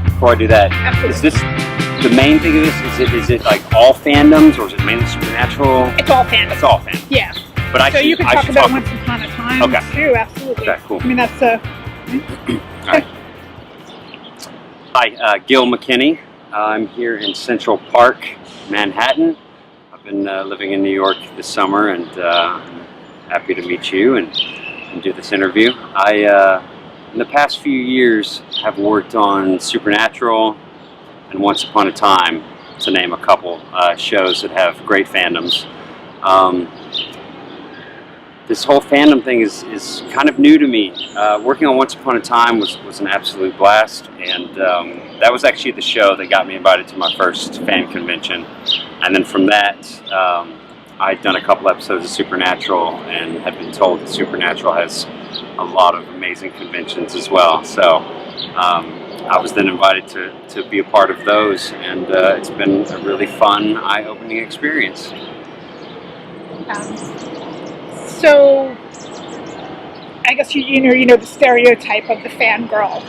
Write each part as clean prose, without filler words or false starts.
before I do that, Absolutely. is this the main thing of this? Is it like all fandoms, or is it mainly supernatural? It's all fandom. It's all fandom. Yeah. But So you can I talk should about Once Upon a Time Okay. too, absolutely. Okay, cool. I mean, that's All right. Hi, Gil McKinney. I'm here in Central Park, Manhattan. I've been living in New York this summer, and I'm happy to meet you and do this interview. In the past few years, have worked on Supernatural and Once Upon a Time, to name a couple shows that have great fandoms. This whole fandom thing is kind of new to me. Working on Once Upon a Time was an absolute blast, and that was actually the show that got me invited to my first fan convention. And then from that, I'd done a couple episodes of Supernatural and had been told that Supernatural has a lot of amazing conventions as well. So I was then invited to be a part of those, and it's been a really fun, eye-opening experience. So I guess you know the stereotype of the fangirl.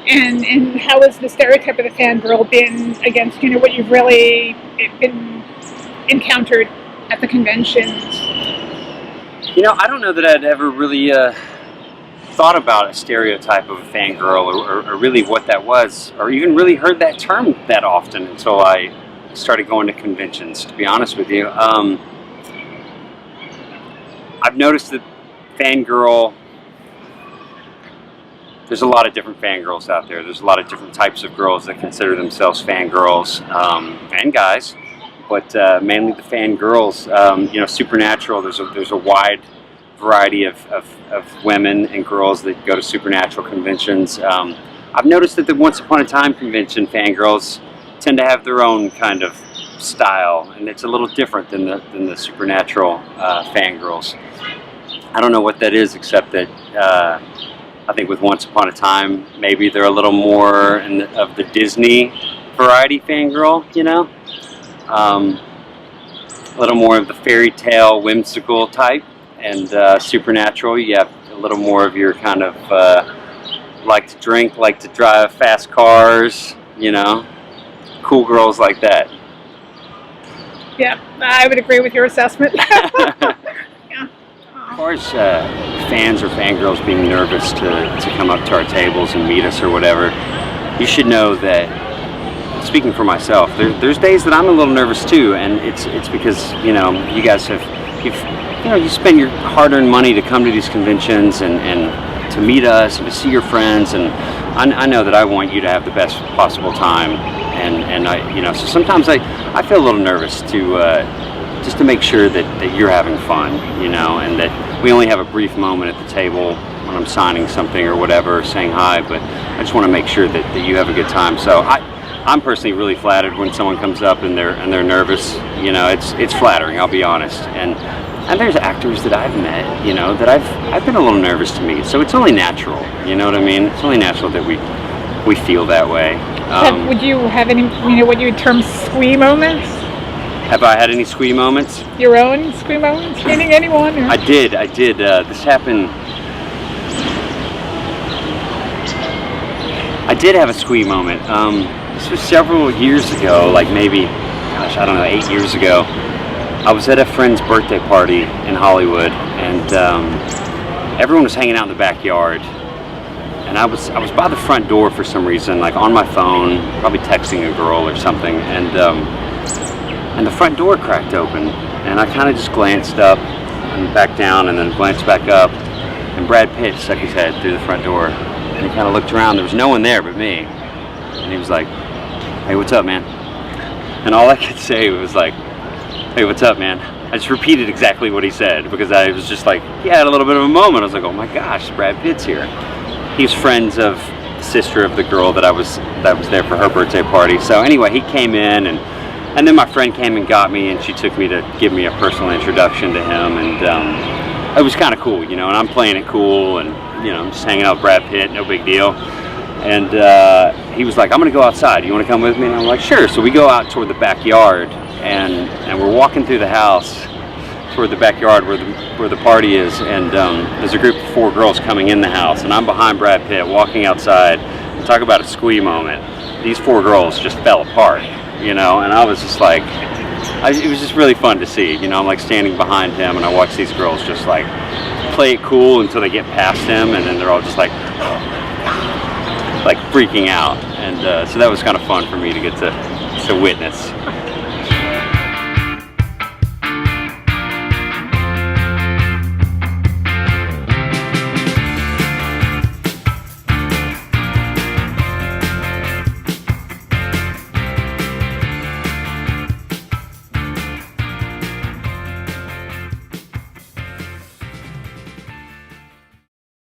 And how has the stereotype of the fangirl been against, what you've really been encountered at the conventions? I don't know that I'd ever really thought about a stereotype of a fangirl or really what that was, or even really heard that term that often until I started going to conventions, to be honest with you. I've noticed that fangirl, there's a lot of different fangirls out there. There's a lot of different types of girls that consider themselves fangirls, and guys, but mainly the fangirls. Supernatural, there's a wide variety of women and girls that go to Supernatural conventions. I've noticed that the Once Upon a Time convention fangirls tend to have their own kind of style, and it's a little different than the Supernatural fangirls. I don't know what that is, except that I think with Once Upon a Time, maybe they're a little more of the Disney variety fangirl, a little more of the fairy tale, whimsical type, and Supernatural, you have a little more of your kind of like to drink, like to drive fast cars, cool girls like that. Yeah, I would agree with your assessment. As far as fans or fangirls being nervous to come up to our tables and meet us or whatever, you should know that, speaking for myself, there's days that I'm a little nervous too, and it's because you guys you spend your hard-earned money to come to these conventions and to meet us and to see your friends, and I know that I want you to have the best possible time, and I so sometimes I feel a little nervous to just to make sure that you're having fun, and that we only have a brief moment at the table when I'm signing something or whatever, saying hi, but I just want to make sure that you have a good time. So I'm personally really flattered when someone comes up and they're nervous. It's flattering, I'll be honest. And there's actors that I've met, that I've been a little nervous to meet. So it's only natural, you know what I mean? It's only natural that we feel that way. Would you have any, what you would term squee moments? Have I had any squee moments? Your own squee moments? Meaning anyone? Or? I did. This happened. I did have a squee moment. This was several years ago, like maybe, 8 years ago. I was at a friend's birthday party in Hollywood, and everyone was hanging out in the backyard. And I was by the front door for some reason, like on my phone, probably texting a girl or something, and the front door cracked open, and I kind of just glanced up and back down, and then glanced back up, and Brad Pitt stuck his head through the front door, and he kind of looked around. There was no one there but me, and he was like, "Hey, what's up, man?" And all I could say was like, "Hey, what's up, man?" I just repeated exactly what he said, because I was just like, he had a little bit of a moment. I was like, oh my gosh, Brad Pitt's here. He's friends of the sister of the girl that was there for her birthday party. So anyway, he came in, and then my friend came and got me, and she took me to give me a personal introduction to him, and it was kind of cool, and I'm playing it cool, and I'm just hanging out with Brad Pitt, no big deal. And he was like, "I'm gonna go outside. You want to come with me?" And I'm like, "Sure." So we go out toward the backyard, and we're walking through the house toward the backyard where the party is, and there's a group of 4 girls coming in the house, and I'm behind Brad Pitt walking outside, talk about a squee moment. These 4 girls just fell apart, you know, and I was just like, it was just really fun to see. You know, I'm like standing behind him, and I watch these girls just like play it cool until they get past him, and then they're all just like freaking out. And so that was kind of fun for me to get to witness.